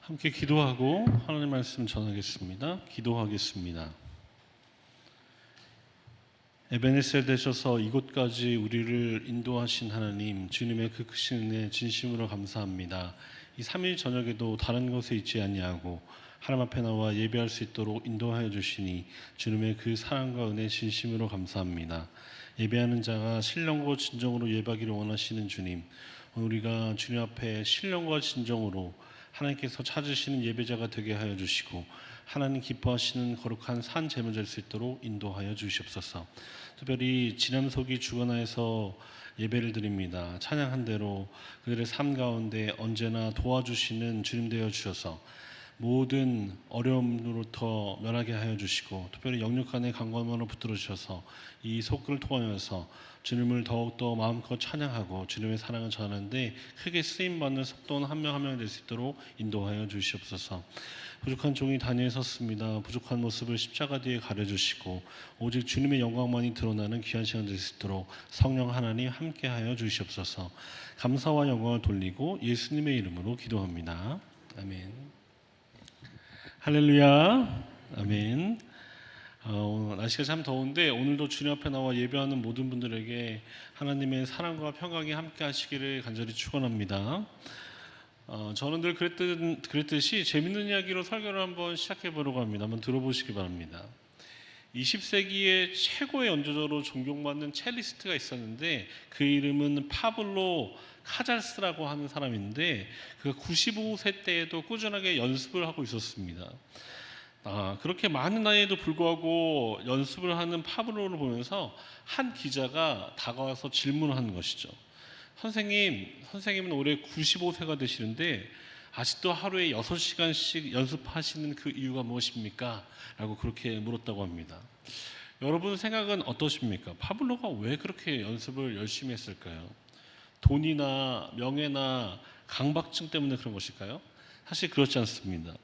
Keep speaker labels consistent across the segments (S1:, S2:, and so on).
S1: 함께 기도하고 하나님 말씀 전하겠습니다. 기도하겠습니다. 에베네셀 되셔서 이곳까지 우리를 인도하신 하나님, 주님의 그 크신 은혜 진심으로 감사합니다. 이 3일 저녁에도 다른 곳에 있지 아니하고 하나님 앞에 나와 예배할 수 있도록 인도하여 주시니 주님의 그 사랑과 은혜 진심으로 감사합니다. 예배하는 자가 신령과 진정으로 예배하기를 원하시는 주님, 우리가 주님 앞에 신령과 진정으로 하나님께서 찾으시는 예배자가 되게 하여 주시고 하나님 기뻐하시는 거룩한 산 제물 될 수 있도록 인도하여 주시옵소서. 특별히 지남석이 주관하여서 예배를 드립니다. 찬양한 대로 그들의 삶 가운데 언제나 도와주시는 주님 되어 주셔서 모든 어려움으로부터 면하게 하여 주시고 특별히 영육간의 강건함으로 붙들어 주셔서 이 속글을 통하여서 주님을 더욱더 마음껏 찬양하고 주님의 사랑을 전하는데 크게 쓰임받는 속도는 한 명 한 명 될 수 있도록 인도하여 주시옵소서. 부족한 종이 단위에 섰습니다. 부족한 모습을 십자가 뒤에 가려주시고 오직 주님의 영광만이 드러나는 귀한 시간 될 수 있도록 성령 하나님 함께하여 주시옵소서. 감사와 영광을 돌리고 예수님의 이름으로 기도합니다. 아멘. 할렐루야. 아멘. 오늘 날씨가 참 더운데 오늘도 주님 앞에 나와 예배하는 모든 분들에게 하나님의 사랑과 평강이 함께 하시기를 간절히 축원합니다. 저는 늘 그랬듯이 재밌는 이야기로 설교를 한번 시작해 보려고 합니다. 한번 들어보시기 바랍니다. 20세기의 최고의 연주자로 존경받는 첼리스트가 있었는데 그 이름은 파블로 카잘스라고 하는 사람인데 그가 95세 때에도 꾸준하게 연습을 하고 있었습니다. 그렇게 많은 나이에도 불구하고 연습을 하는 파블로를 보면서 한 기자가 다가와서 질문을 하는 것이죠. 선생님은 올해 95세가 되시는데 아직도 하루에 6시간씩 연습하시는 그 이유가 무엇입니까? 라고 그렇게 물었다고 합니다. 여러분 생각은 어떠십니까? 파블로가 왜 그렇게 연습을 열심히 했을까요? 돈이나 명예나 강박증 때문에 그런 것일까요? 사실 그렇지 않습니다.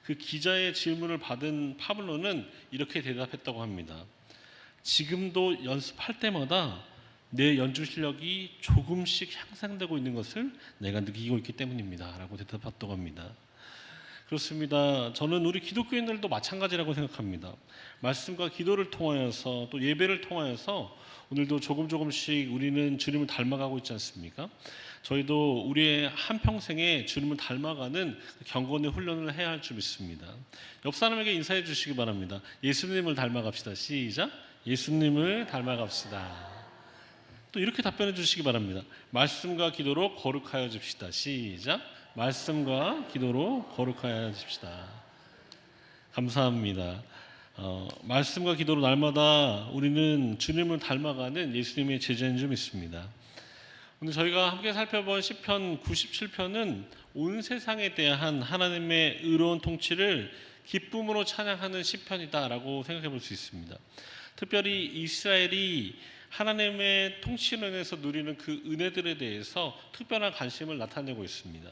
S1: 그 기자의 질문을 받은 파블로는 이렇게 대답했다고 합니다. 지금도 연습할 때마다 내 연주 실력이 조금씩 향상되고 있는 것을 내가 느끼고 있기 때문입니다. 라고 대답했다고 합니다. 그렇습니다. 저는 우리 기독교인들도 마찬가지라고 생각합니다. 말씀과 기도를 통하여서 또 예배를 통하여서 오늘도 조금씩 우리는 주님을 닮아가고 있지 않습니까? 저희도 우리의 한평생에 주님을 닮아가는 경건의 훈련을 해야 할 줄 믿습니다. 옆 사람에게 인사해 주시기 바랍니다. 예수님을 닮아갑시다. 시작. 예수님을 닮아갑시다. 또 이렇게 답변해 주시기 바랍니다. 말씀과 기도로 거룩하여 줍시다. 시작. 말씀과 기도로 거룩하여 줍시다. 감사합니다. 말씀과 기도로 날마다 우리는 주님을 닮아가는 예수님의 제자인 줄 믿습니다. 오늘 저희가 함께 살펴본 시편 97편은 온 세상에 대한 하나님의 의로운 통치를 기쁨으로 찬양하는 시편이다라고 생각해 볼 수 있습니다. 특별히 이스라엘이 하나님의 통치로 인해서 누리는 그 은혜들에 대해서 특별한 관심을 나타내고 있습니다.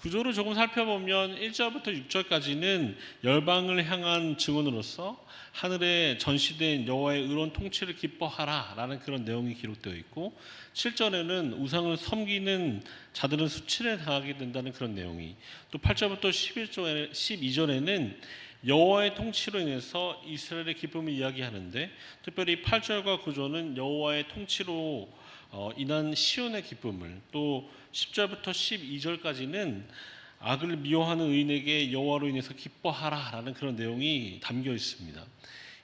S1: 구조를 조금 살펴보면 1절부터 6절까지는 열방을 향한 증언으로서 하늘에 전시된 여호와의 의로운 통치를 기뻐하라 라는 그런 내용이 기록되어 있고 7절에는 우상을 섬기는 자들은 수치를 당하게 된다는 그런 내용이 또 8절부터 12절에는 여호와의 통치로 인해서 이스라엘의 기쁨을 이야기하는데 특별히 8절과 9절은 여호와의 통치로 인한 시온의 기쁨을 또 10절부터 12절까지는 악을 미워하는 의인에게 여호와로 인해서 기뻐하라라는 그런 내용이 담겨 있습니다.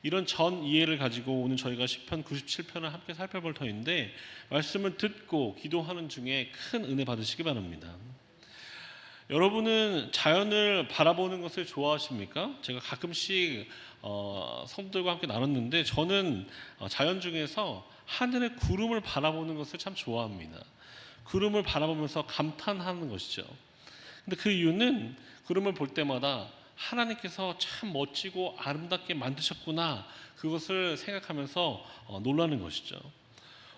S1: 이런 전 이해를 가지고 오늘 저희가 시편 97편을 함께 살펴볼 터인데 말씀을 듣고 기도하는 중에 큰 은혜 받으시기 바랍니다. 여러분은 자연을 바라보는 것을 좋아하십니까? 제가 가끔씩 성도들과 함께 나눴는데 저는 자연 중에서 하늘의 구름을 바라보는 것을 참 좋아합니다. 구름을 바라보면서 감탄하는 것이죠. 근데 그 이유는 구름을 볼 때마다 하나님께서 참 멋지고 아름답게 만드셨구나 그것을 생각하면서 놀라는 것이죠.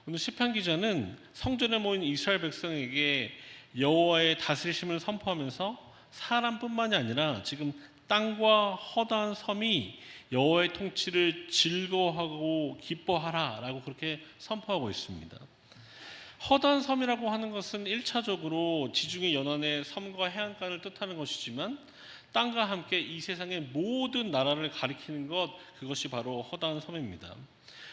S1: 오늘 시편 기자는 성전에 모인 이스라엘 백성에게 여호와의 다스리심을 선포하면서 사람뿐만이 아니라 지금 땅과 허다한 섬이 여호와의 통치를 즐거워하고 기뻐하라라고 그렇게 선포하고 있습니다. 허다한 섬이라고 하는 것은 1차적으로 지중해 연안의 섬과 해안가를 뜻하는 것이지만 땅과 함께 이 세상의 모든 나라를 가리키는 그것이 바로 허다한 섬입니다.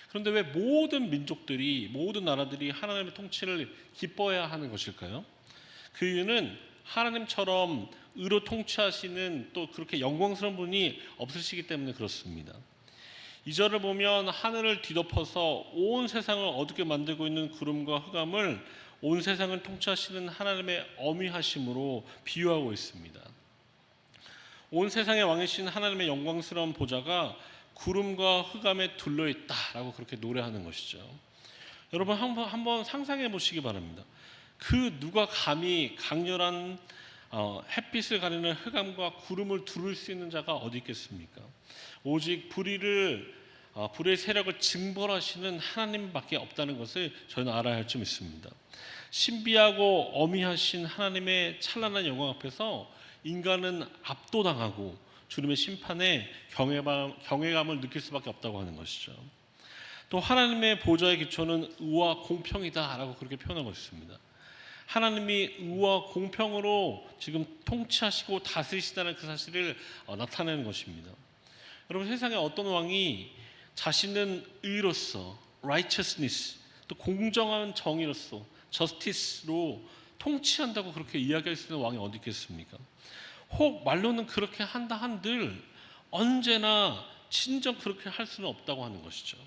S1: 그런데 왜 모든 민족들이, 모든 나라들이 하나님의 통치를 기뻐해야 하는 것일까요? 그 이유는 하나님처럼 의로 통치하시는 또 그렇게 영광스러운 분이 없으시기 때문에 그렇습니다. 2절을 보면 하늘을 뒤덮어서 온 세상을 어둡게 만들고 있는 구름과 흑암을 온 세상을 통치하시는 하나님의 어미하심으로 비유하고 있습니다. 온 세상의 왕이신 하나님의 영광스러운 보좌가 구름과 흑암에 둘러있다라고 그렇게 노래하는 것이죠. 여러분 한번 상상해 보시기 바랍니다. 그 누가 감히 강렬한 햇빛을 가리는 흑암과 구름을 두를 수 있는 자가 어디 있겠습니까? 오직 불의 세력을 징벌하시는 하나님밖에 없다는 것을 저희는 알아야 할 점 있습니다. 신비하고 어미하신 하나님의 찬란한 영광 앞에서 인간은 압도당하고 주님의 심판에 경외감을 느낄 수밖에 없다고 하는 것이죠. 또 하나님의 보좌의 기초는 의와 공평이다라고 그렇게 표현하고 있습니다. 하나님이 의와 공평으로 지금 통치하시고 다스리시다는 그 사실을 나타내는 것입니다. 여러분, 세상에 어떤 왕이 자신은 의로서 righteousness, 또 공정한 정의로서 justice로 통치한다고 그렇게 이야기할 수 있는 왕이 어디 있겠습니까? 혹 말로는 그렇게 한다 한들 언제나 진정 그렇게 할 수는 없다고 하는 것이죠.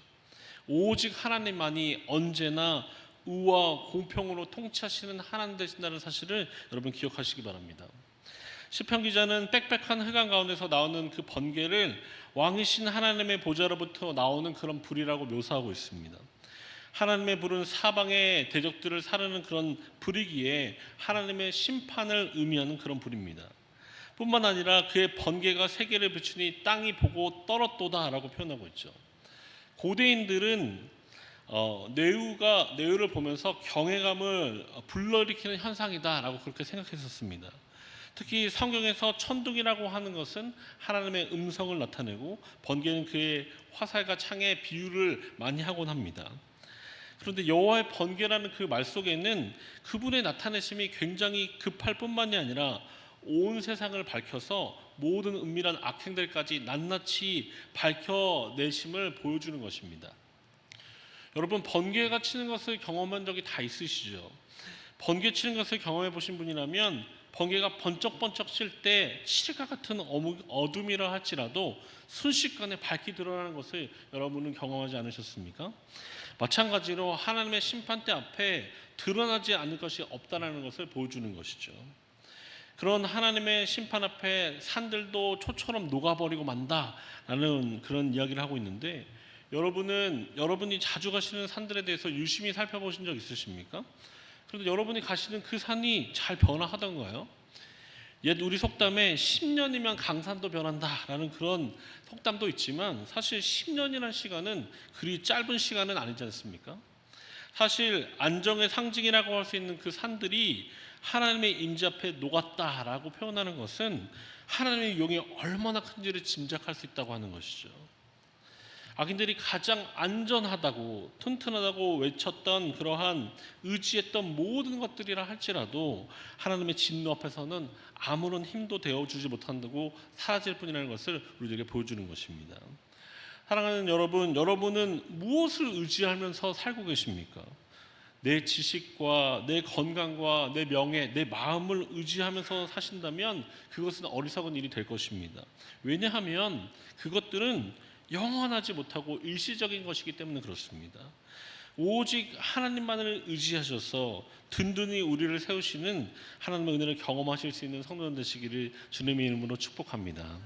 S1: 오직 하나님만이 언제나 의와 공평으로 통치하시는 하나님 되신다는 사실을 여러분 기억하시기 바랍니다. 시편 기자는 빽빽한 흑암 가운데서 나오는 그 번개를 왕이신 하나님의 보좌로부터 나오는 그런 불이라고 묘사하고 있습니다. 하나님의 불은 사방의 대적들을 사르는 그런 불이기에 하나님의 심판을 의미하는 그런 불입니다. 뿐만 아니라 그의 번개가 세계를 비추니 땅이 보고 떨었도다라고 표현하고 있죠. 고대인들은 내유를 보면서 경외감을 불러일으키는 현상이다라고 그렇게 생각했었습니다. 특히 성경에서 천둥이라고 하는 것은 하나님의 음성을 나타내고 번개는 그의 화살과 창의 비유를 많이 하곤 합니다. 그런데 여호와의 번개라는 그 말 속에는 그분의 나타내심이 굉장히 급할 뿐만이 아니라 온 세상을 밝혀서 모든 은밀한 악행들까지 낱낱이 밝혀내심을 보여주는 것입니다. 여러분, 번개가 치는 것을 경험한 적이 다 있으시죠? 번개 치는 것을 경험해 보신 분이라면 번개가 번쩍번쩍 칠 때 칠흑과 같은 어둠이라 할지라도 순식간에 밝게 드러나는 것을 여러분은 경험하지 않으셨습니까? 마찬가지로 하나님의 심판대 앞에 드러나지 않을 것이 없다는 것을 보여주는 것이죠. 그런 하나님의 심판 앞에 산들도 초처럼 녹아버리고 만다라는 그런 이야기를 하고 있는데, 여러분이 자주 가시는 산들에 대해서 유심히 살펴보신 적 있으십니까? 그런데 여러분이 가시는 그 산이 잘 변화하던가요? 옛 우리 속담에 10년이면 강산도 변한다라는 그런 속담도 있지만 사실 10년이라는 시간은 그리 짧은 시간은 아니지 않습니까? 사실 안정의 상징이라고 할 수 있는 그 산들이 하나님의 임재 앞에 녹았다라고 표현하는 것은 하나님의 용이 얼마나 큰지를 짐작할 수 있다고 하는 것이죠. 악인들이 가장 안전하다고 튼튼하다고 외쳤던 그러한 의지했던 모든 것들이라 할지라도 하나님의 진노 앞에서는 아무런 힘도 되어주지 못한다고 사라질 뿐이라는 것을 우리에게 보여주는 것입니다. 사랑하는 여러분, 여러분은 무엇을 의지하면서 살고 계십니까? 내 지식과 내 건강과 내 명예, 내 마음을 의지하면서 사신다면 그것은 어리석은 일이 될 것입니다. 왜냐하면 그것들은 영원하지 못하고 일시적인 것이기 때문에 그렇습니다. 오직 하나님만을 의지하셔서 든든히 우리를 세우시는 하나님의 은혜를 경험하실 수 있는 성도들 되시기를 주님의 이름으로 축복합니다.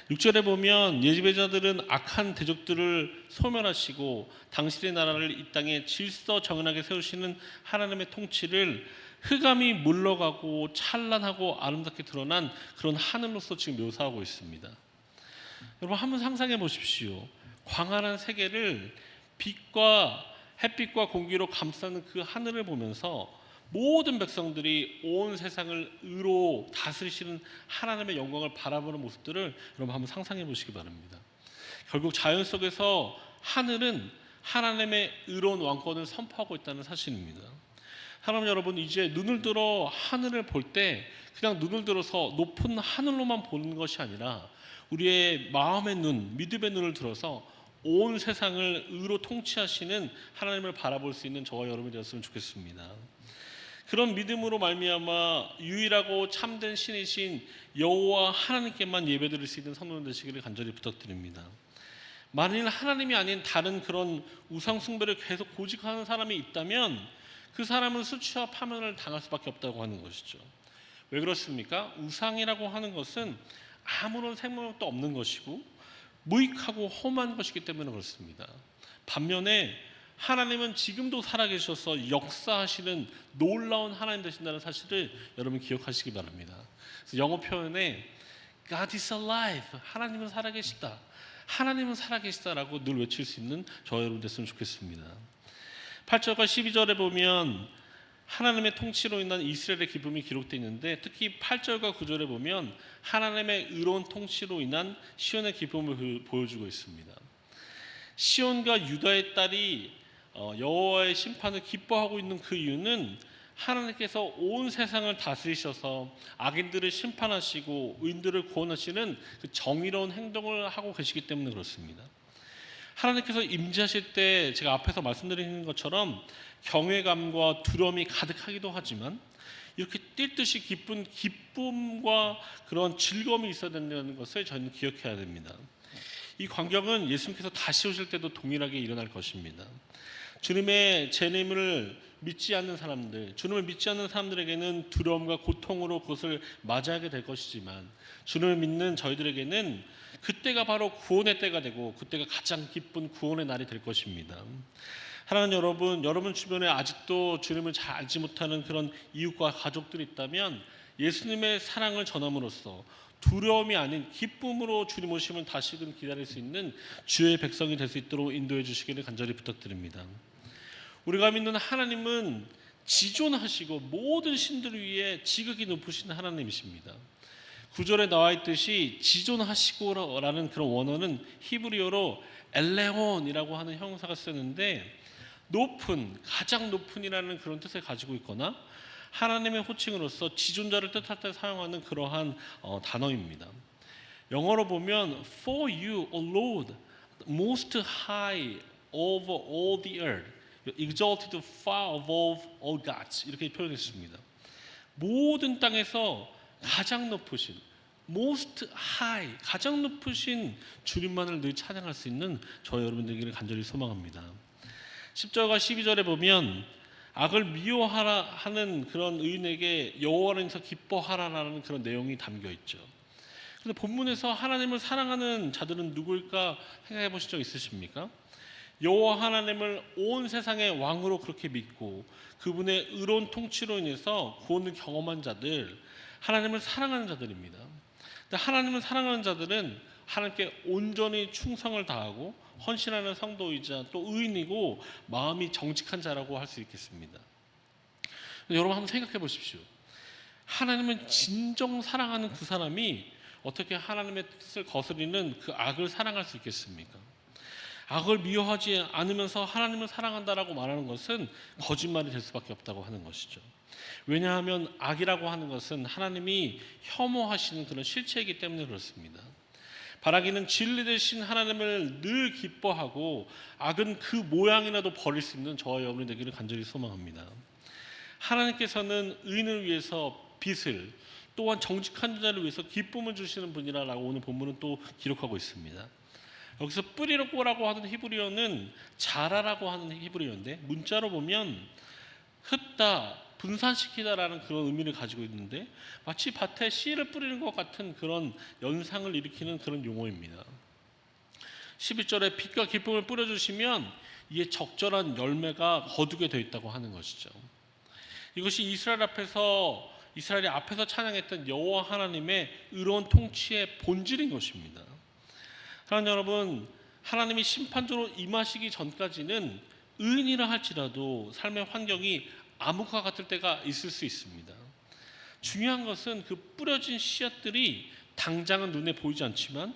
S1: 6절에 보면 예지배자들은 악한 대적들을 소멸하시고 당신의 나라를 이 땅에 질서 정연하게 세우시는 하나님의 통치를 흑암이 물러가고 찬란하고 아름답게 드러난 그런 하늘로서 지금 묘사하고 있습니다. 여러분, 한번 상상해 보십시오. 광활한 세계를 햇빛과 공기로 감싸는 그 하늘을 보면서 모든 백성들이 온 세상을 의로 다스리시는 하나님의 영광을 바라보는 모습들을 여러분 한번 상상해 보시기 바랍니다. 결국 자연 속에서 하늘은 하나님의 의로운 왕권을 선포하고 있다는 사실입니다. 사랑하는 여러분, 이제 눈을 들어 하늘을 볼 때 그냥 눈을 들어서 높은 하늘로만 보는 것이 아니라 우리의 마음의 눈, 믿음의 눈을 들어서 온 세상을 의로 통치하시는 하나님을 바라볼 수 있는 저와 여러분이 되었으면 좋겠습니다. 그런 믿음으로 말미암아 유일하고 참된 신이신 여호와 하나님께만 예배드릴 수 있는 성도들 되시기를 간절히 부탁드립니다. 만일 하나님이 아닌 다른 그런 우상 숭배를 계속 고집하는 사람이 있다면 그 사람은 수치와 파면을 당할 수밖에 없다고 하는 것이죠. 왜 그렇습니까? 우상이라고 하는 것은 아무런 생명력도 없는 것이고 무익하고 험한 것이기 때문에 그렇습니다. 반면에 하나님은 지금도 살아계셔서 역사하시는 놀라운 하나님 되신다는 사실을 여러분 기억하시기 바랍니다. 그래서 영어 표현에 God is alive, 하나님은 살아계시다, 하나님은 살아계시다라고 늘 외칠 수 있는 저와 여러분 됐으면 좋겠습니다. 8절과 12절에 보면 하나님의 통치로 인한 이스라엘의 기쁨이 기록되어 있는데, 특히 8절과 9절에 보면 하나님의 의로운 통치로 인한 시온의 기쁨을 보여주고 있습니다. 시온과 유다의 딸이 여호와의 심판을 기뻐하고 있는 그 이유는 하나님께서 온 세상을 다스리셔서 악인들을 심판하시고 의인들을 구원하시는 그 정의로운 행동을 하고 계시기 때문에 그렇습니다. 하나님께서 임재하실 때 제가 앞에서 말씀드린 것처럼 경외감과 두려움이 가득하기도 하지만 이렇게 뛸 듯이 기쁜 기쁨과 그런 즐거움이 있어야 된다는 것을 저희는 기억해야 됩니다. 이 광경은 예수님께서 다시 오실 때도 동일하게 일어날 것입니다. 주님의 재림을 믿지 않는 사람들, 주님을 믿지 않는 사람들에게는 두려움과 고통으로 그것을 맞이하게 될 것이지만 주님을 믿는 저희들에게는 그때가 바로 구원의 때가 되고 그때가 가장 기쁜 구원의 날이 될 것입니다. 사랑하는 여러분, 여러분 주변에 아직도 주님을 잘 알지 못하는 그런 이웃과 가족들이 있다면 예수님의 사랑을 전함으로써 두려움이 아닌 기쁨으로 주님 오심을 다시금 기다릴 수 있는 주의 백성이 될 수 있도록 인도해 주시기를 간절히 부탁드립니다. 우리가 믿는 하나님은 지존하시고 모든 신들을 위해 지극히 높으신 하나님이십니다. 9절에 나와 있듯이 지존하시고라는 그런 원어는 히브리어로 엘레온이라고 하는 형용사가 쓰는데 높은, 가장 높은이라는 그런 뜻을 가지고 있거나 하나님의 호칭으로서 지존자를 뜻할 때 사용하는 그러한 단어입니다. 영어로 보면 For you, O Lord, most high over all the earth, exalted far above all gods, 이렇게 표현했습니다. 모든 땅에서 가장 높으신, most high, 가장 높으신 주님만을 늘 찬양할 수 있는 저희 여러분들에게 간절히 소망합니다. 10절과 12절에 보면 악을 미워하라 하는 그런 의인에게 여호와께서 기뻐하라라는 그런 내용이 담겨 있죠. 그런데 본문에서 하나님을 사랑하는 자들은 누구일까 생각해 보신 적 있으십니까? 여호와 하나님을 온 세상의 왕으로 그렇게 믿고 그분의 의로운 통치로 인해서 구원을 경험한 자들, 하나님을 사랑하는 자들입니다. 근데 하나님을 사랑하는 자들은 하나님께 온전히 충성을 다하고 헌신하는 성도이자 또 의인이고 마음이 정직한 자라고 할 수 있겠습니다. 여러분 한번 생각해 보십시오. 하나님은 진정 사랑하는 그 사람이 어떻게 하나님의 뜻을 거스리는 그 악을 사랑할 수 있겠습니까? 악을 미워하지 않으면서 하나님을 사랑한다라고 말하는 것은 거짓말이 될 수밖에 없다고 하는 것이죠. 왜냐하면 악이라고 하는 것은 하나님이 혐오하시는 그런 실체이기 때문에 그렇습니다. 바라기는 진리 되신 하나님을 늘 기뻐하고 악은 그 모양이라도 버릴 수 있는 저와 여러분이 되기를 간절히 소망합니다. 하나님께서는 의인을 위해서 빛을, 또한 정직한 자를 위해서 기쁨을 주시는 분이라고 오늘 본문은 또 기록하고 있습니다. 여기서 뿌리로 꼬라고 하는 히브리어는 자라라고 하는 히브리어인데 문자로 보면 흩다, 분산시키다라는 그런 의미를 가지고 있는데 마치 밭에 씨를 뿌리는 것 같은 그런 연상을 일으키는 그런 용어입니다. 11절에 빛과 기쁨을 뿌려주시면 이에 적절한 열매가 거두게 되어 있다고 하는 것이죠. 이것이 이스라엘이 앞에서 찬양했던 여호와 하나님의 의로운 통치의 본질인 것입니다. 사랑하는 여러분, 하나님이 심판적으로 임하시기 전까지는 의인이라 할지라도 삶의 환경이 암흑과 같을 때가 있을 수 있습니다. 중요한 것은 그 뿌려진 씨앗들이 당장은 눈에 보이지 않지만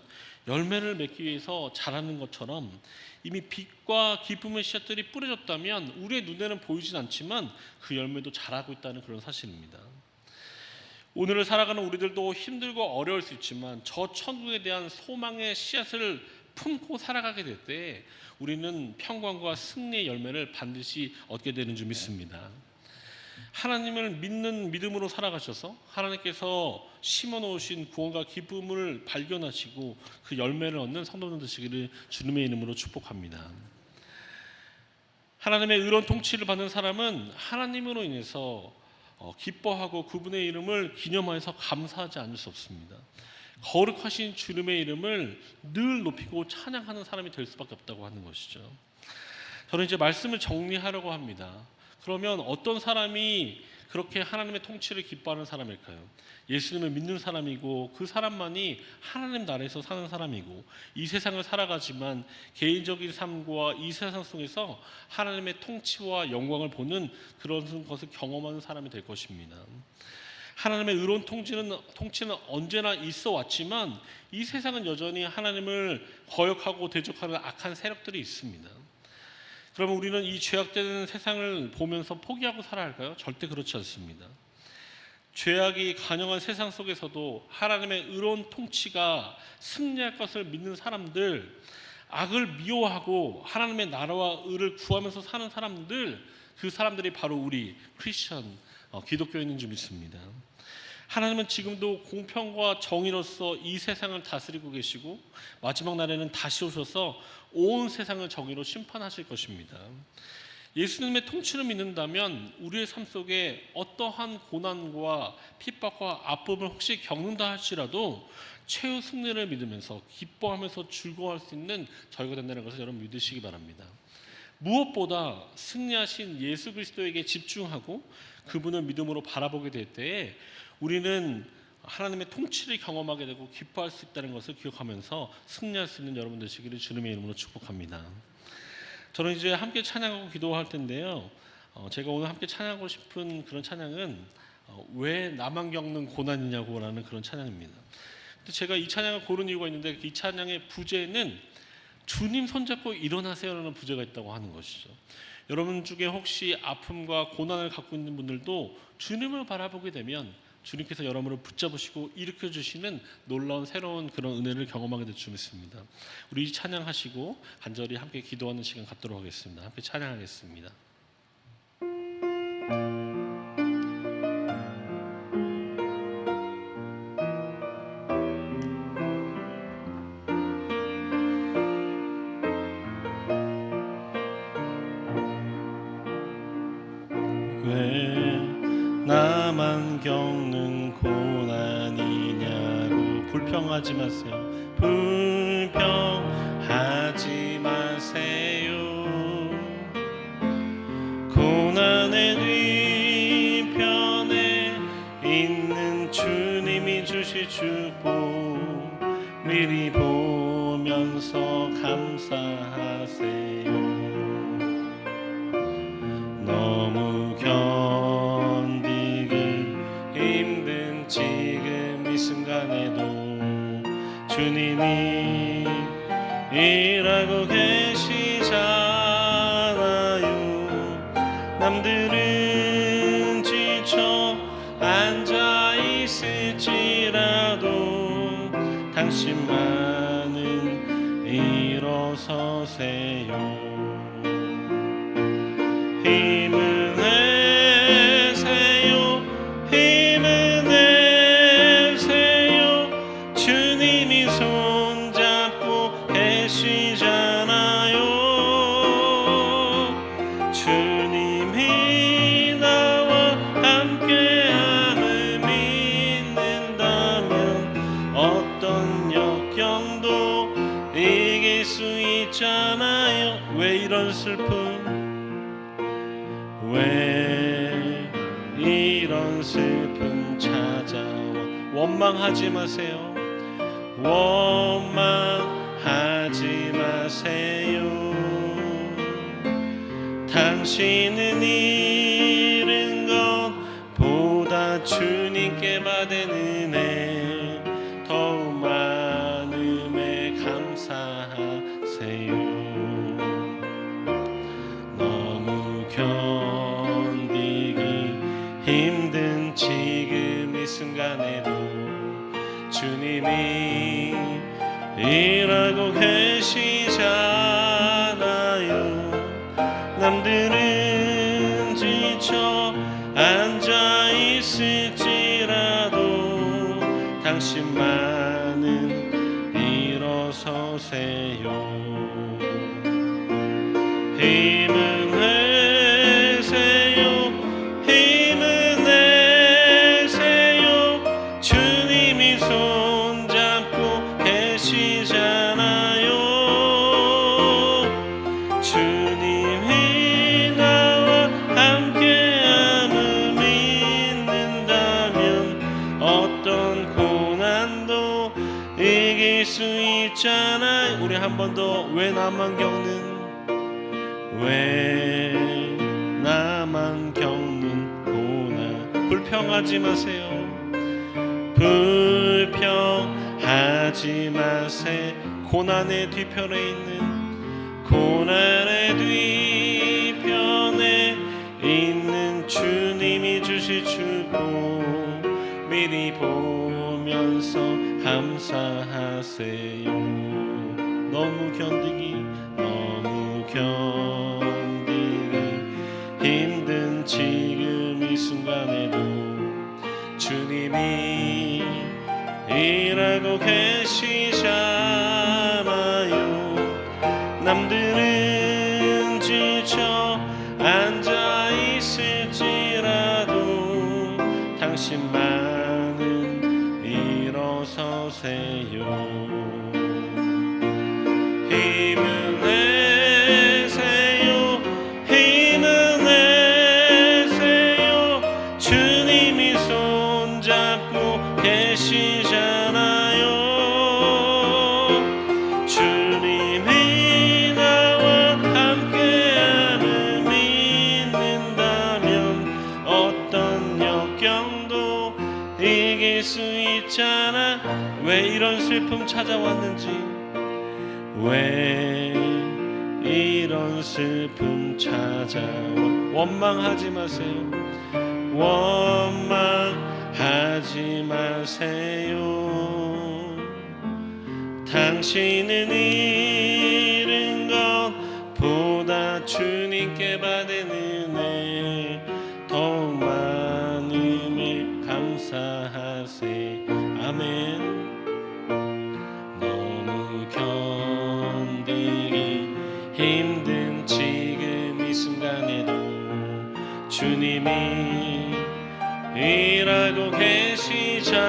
S1: 열매를 맺기 위해서 자라는 것처럼 이미 빛과 기쁨의 씨앗들이 뿌려졌다면 우리의 눈에는 보이진 않지만 그 열매도 자라고 있다는 그런 사실입니다. 오늘을 살아가는 우리들도 힘들고 어려울 수 있지만 저 천국에 대한 소망의 씨앗을 품고 살아가게 될 때 우리는 평강과 승리의 열매를 반드시 얻게 되는 줄 믿습니다. 하나님을 믿는 믿음으로 살아가셔서 하나님께서 심어놓으신 구원과 기쁨을 발견하시고 그 열매를 얻는 성도들 되시기를 주님의 이름으로 축복합니다. 하나님의 의로운 통치를 받는 사람은 하나님으로 인해서 기뻐하고 그분의 이름을 기념하여서 감사하지 않을 수 없습니다. 거룩하신 주님의 이름을 늘 높이고 찬양하는 사람이 될 수밖에 없다고 하는 것이죠. 저는 이제 말씀을 정리하려고 합니다. 그러면 어떤 사람이 그렇게 하나님의 통치를 기뻐하는 사람일까요? 예수님을 믿는 사람이고 그 사람만이 하나님 나라에서 사는 사람이고 이 세상을 살아가지만 개인적인 삶과 이 세상 속에서 하나님의 통치와 영광을 보는 그런 것을 경험하는 사람이 될 것입니다. 하나님의 의로운 통치는 언제나 있어 왔지만 이 세상은 여전히 하나님을 거역하고 대적하는 악한 세력들이 있습니다. 그러면 우리는 이 죄악된 세상을 보면서 포기하고 살아야 할까요? 절대 그렇지 않습니다. 죄악이 간영한 세상 속에서도 하나님의 의로운 통치가 승리할 것을 믿는 사람들, 악을 미워하고 하나님의 나라와 의를 구하면서 사는 사람들, 그 사람들이 바로 우리 크리스천 기독교인인 줄 믿습니다. 하나님은 지금도 공평과 정의로서 이 세상을 다스리고 계시고 마지막 날에는 다시 오셔서 온 세상을 정의로 심판하실 것입니다. 예수님의 통치를 믿는다면 우리의 삶 속에 어떠한 고난과 핍박과 아픔을 혹시 겪는다 할지라도 최후 승리를 믿으면서 기뻐하면서 즐거워할 수 있는 저희가 된다는 것을 여러분 믿으시기 바랍니다. 무엇보다 승리하신 예수 그리스도에게 집중하고 그분을 믿음으로 바라보게 될 때에 우리는 하나님의 통치를 경험하게 되고 기뻐할 수 있다는 것을 기억하면서 승리할 수 있는 여러분 되시기를 주님의 이름으로 축복합니다. 저는 이제 함께 찬양하고 기도할 텐데요. 제가 오늘 함께 찬양하고 싶은 그런 찬양은 왜 나만 겪는 고난이냐고 라는 그런 찬양입니다. 근데 제가 이 찬양을 고른 이유가 있는데 이 찬양의 부제는 주님 손잡고 일어나세요라는 부제가 있다고 하는 것이죠. 여러분 중에 혹시 아픔과 고난을 갖고 있는 분들도 주님을 바라보게 되면 주님께서 여러분을 붙잡으시고 일으켜 주시는 놀라운 새로운 그런 은혜를 경험하게 될 줄 믿습니다. 우리 이 찬양하시고 간절히 함께 기도하는 시간 갖도록 하겠습니다. 함께 찬양하겠습니다. 왜 나만 겪는 고난이냐고 불평하지 마세요. 불평하지 마세요. 고난의 뒤편에 있는 주님이 주실 축복 미리 보면서 감사하세요. 너무 견디기 힘든 지금 이 순간에도 주님이 일하고 계시잖아요. 남들은 지쳐 앉아 있을지라도 당신만은 일어서세요. 힘을 내세요. 힘을 내세요. 주님이 손잡고 계시잖아요. 주님이 나와 함께함을 믿는다면 어떤 역경도 이길 수 있잖아요. 왜 이런 슬픔 왜 이런 슬픔 찾아와 원망하지 마세요. 원망하지 마세요. 당신은 잃은 것보다 주님께 받은 은혜 더욱 많음에 주님이 일하고 계시잖아요. 남들은 지쳐 앉아 있을지라도 당신만은 일어서세요. 힘을 내세요. 힘을 내세요. 주님이 손잡고 계시잖아요. 주님이 나와 함께함을 믿는다면 어떤 고난도 이길 수 있잖아요. 우리 한 번 더. 왜 나만 겪는, 왜 나만 겪는 고난. 불평하지 마세요. 불평하지 마세요. 고난의 뒤편에 있는, 고난의 뒤편에 있는 주님이 주실 축복 미리 보면서 감사하세요. 너무 견디기 힘든 지금 이 순간에도 주님이 일하고 계시잖아요. 남들은 지쳐 앉아 있을지라도 당신만은 일어서세요. 힘을 내세요. 힘을 내세요. 주님이 손잡고 계시잖아요. 주님이 나와 함께함을 믿는다면 어떤 역경도 이길 수 있잖아. 왜 이런 슬픔 찾아왔는지, 왜 이런 슬픔 찾아와. 원망하지 마세요. 원망하지 마세요. 당신은 잃은 것보다 주님께 받은 은혜 더욱 많음에 감사하세요. 아멘. 힘든 지금 이 순간에도 주님이 일하고 계시잖아요.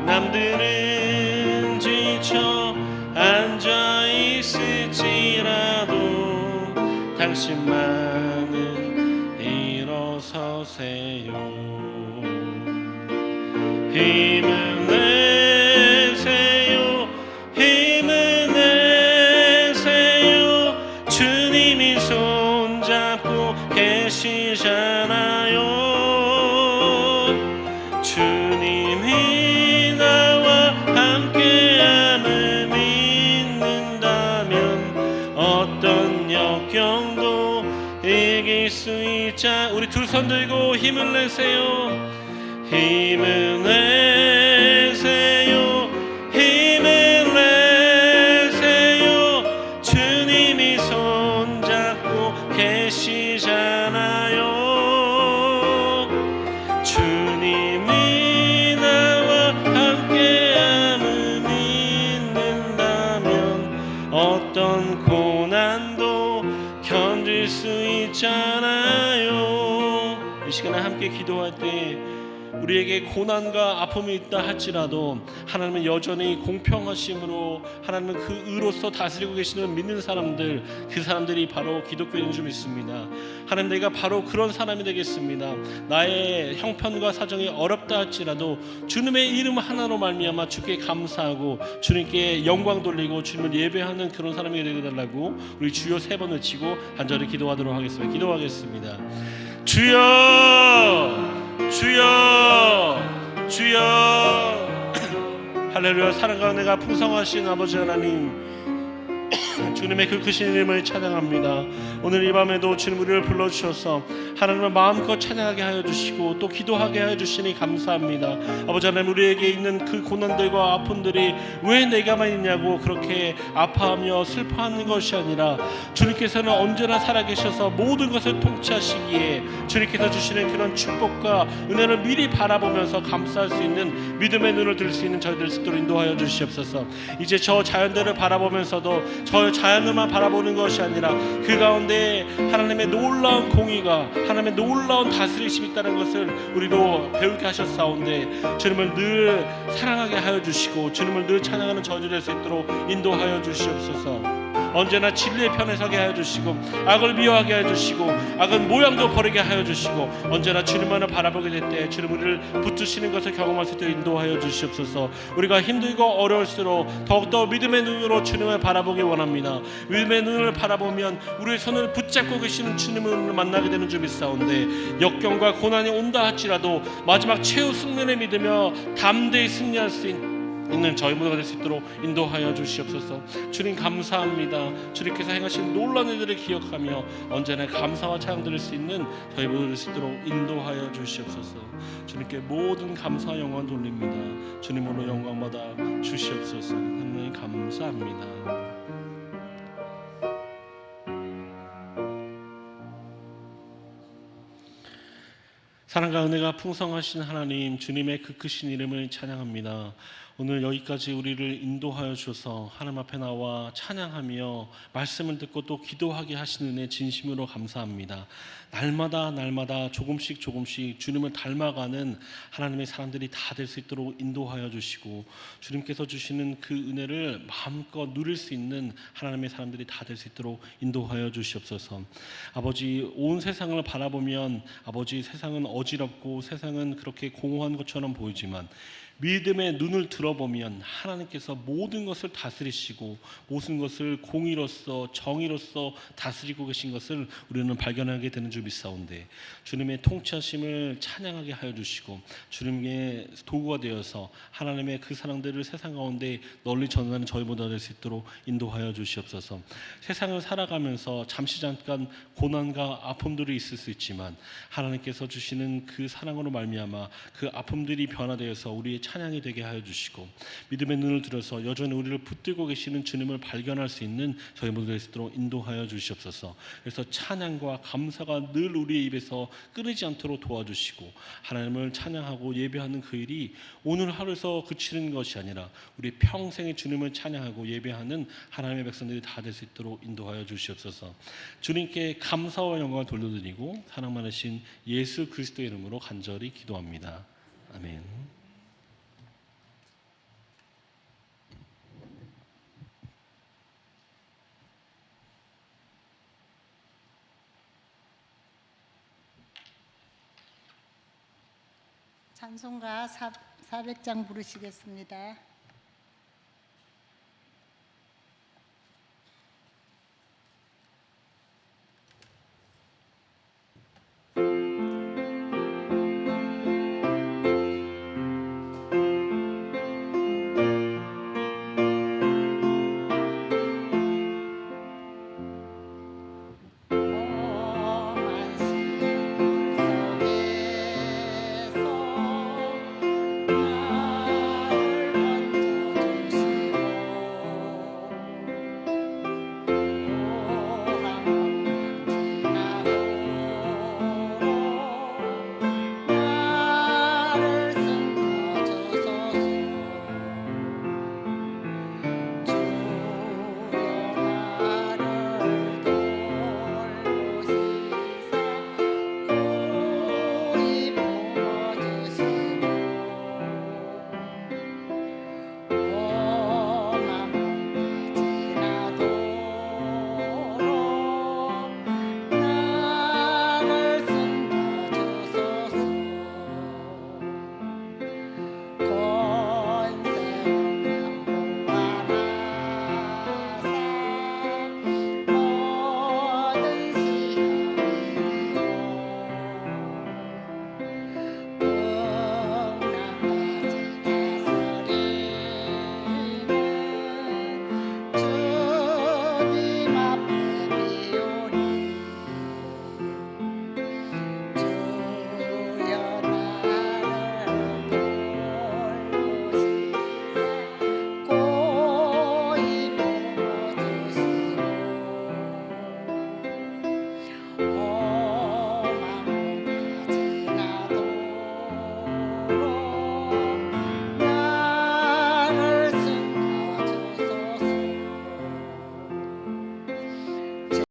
S1: 남들은 지쳐 앉아 있을지라도 당신만은 일어서세요. 힘을 내세요. 힘을 내세요. 주님이 손잡고 계시잖아요. 주님이 나와 함께함을 믿는다면 어떤 역경도 이길 수 있자. 우리 두 손 들고 힘을 내세요. 힘을 내세요. 힘을 내세요. 주님이 손잡고 계시잖아요. 주님이 나와 함께함을 믿는다면 어떤 고난도 견딜 수 있잖아요. 이 시간에 함께 기도할 때 우리에게 고난과 아픔이 있다 할지라도 하나님은 여전히 공평하심으로 하나님은 그 의로서 다스리고 계시는 믿는 사람들, 그 사람들이 바로 기독교인 줄 믿습니다. 하나님, 내가 바로 그런 사람이 되겠습니다. 나의 형편과 사정이 어렵다 할지라도 주님의 이름 하나로 말미암아 주께 감사하고 주님께 영광 돌리고 주님을 예배하는 그런 사람이 되게 달라고 우리 주여 3번 외치고 간절히 기도하도록 하겠습니다. 기도하겠습니다. 주여, 주여, 주여. 할렐루야. 사랑과 은혜가 풍성하신 아버지 하나님, 주님의 그 크신 이름을 찬양합니다. 오늘 이 밤에도 주님 우리를 불러주셔서 하나님을 마음껏 찬양하게 하여 주시고 또 기도하게 하여 주시니 감사합니다. 아버지 하나님, 우리에게 있는 그 고난들과 아픔들이 왜 내가만 있냐고 그렇게 아파하며 슬퍼하는 것이 아니라 주님께서는 언제나 살아계셔서 모든 것을 통치하시기에 주님께서 주시는 그런 축복과 은혜를 미리 바라보면서 감사할 수 있는 믿음의 눈을 들 수 있는 저희들 스스로 인도하여 주시옵소서. 이제 저 자연들을 바라보면서도 저 자연을만 바라보는 것이 아니라 그 가운데 하나님의 놀라운 공의가, 하나님의 놀라운 다스리심이 있다는 것을 우리도 배우게 하셨사온데 주님을 늘 사랑하게 하여 주시고 주님을 늘 찬양하는 저희들 될 수 있도록 인도하여 주시옵소서. 언제나 진리의 편에 서게 하여 주시고 악을 미워하게 하여 주시고 악은 모양도 버리게 하여 주시고 언제나 주님만을 바라보게 될 때 주님 우리를 붙드시는 것을 경험할 수 있도록 인도하여 주시옵소서. 우리가 힘들고 어려울수록 더욱더 믿음의 눈으로 주님을 바라보기 원합니다. 믿음의 눈을 바라보면 우리의 손을 붙잡고 계시는 주님을 만나게 되는 줄 믿사온데 역경과 고난이 온다 할지라도 마지막 최후 승리를 믿으며 담대히 승리할 수 있는 저희 모두가 될 수 있도록 인도하여 주시옵소서. 주님 감사합니다. 주님께서 행하신 놀라운 일들을 기억하며 언제나 감사와 찬양 드릴 수 있는 저희 모두가 될 수 있도록 인도하여 주시옵소서. 주님께 모든 감사와 영광 돌립니다. 주님으로 영광받아 주시옵소서. 하나님 감사합니다. 사랑과 은혜가 풍성하신 하나님, 주님의 그 크신 이름을 찬양합니다. 오늘 여기까지 우리를 인도하여 주셔서 하나님 앞에 나와 찬양하며 말씀을 듣고 또 기도하게 하시는 은혜 진심으로 감사합니다. 날마다 조금씩 주님을 닮아가는 하나님의 사람들이 다 될 수 있도록 인도하여 주시고 주님께서 주시는 그 은혜를 마음껏 누릴 수 있는 하나님의 사람들이 다 될 수 있도록 인도하여 주시옵소서. 아버지, 온 세상을 바라보면 아버지 세상은 어지럽고 세상은 그렇게 공허한 것처럼 보이지만 믿음의 눈을 들어보면 하나님께서 모든 것을 다스리시고 모든 것을 공의로서 정의로서 다스리고 계신 것을 우리는 발견하게 되는 줄 믿사온데 주님의 통치하심을 찬양하게 하여 주시고 주님의 도구가 되어서 하나님의 그 사랑들을 세상 가운데 널리 전하는 저희보다 될 수 있도록 인도하여 주시옵소서. 세상을 살아가면서 잠깐 고난과 아픔들이 있을 수 있지만 하나님께서 주시는 그 사랑으로 말미암아 그 아픔들이 변화되어서 우리의 찬양이 되게 하여 주시고 믿음의 눈을 들어서 여전히 우리를 붙들고 계시는 주님을 발견할 수 있는 저희 모두 될 수 있도록 인도하여 주시옵소서. 그래서 찬양과 감사가 늘 우리의 입에서 끊이지 않도록 도와주시고 하나님을 찬양하고 예배하는 그 일이 오늘 하루에서 그치는 것이 아니라 우리 평생의 주님을 찬양하고 예배하는 하나님의 백성들이 다 될 수 있도록 인도하여 주시옵소서. 주님께 감사와 영광을 돌려드리고 사랑 많으신 예수 그리스도의 이름으로 간절히 기도합니다. 아멘.
S2: 찬송가 400장 부르시겠습니다.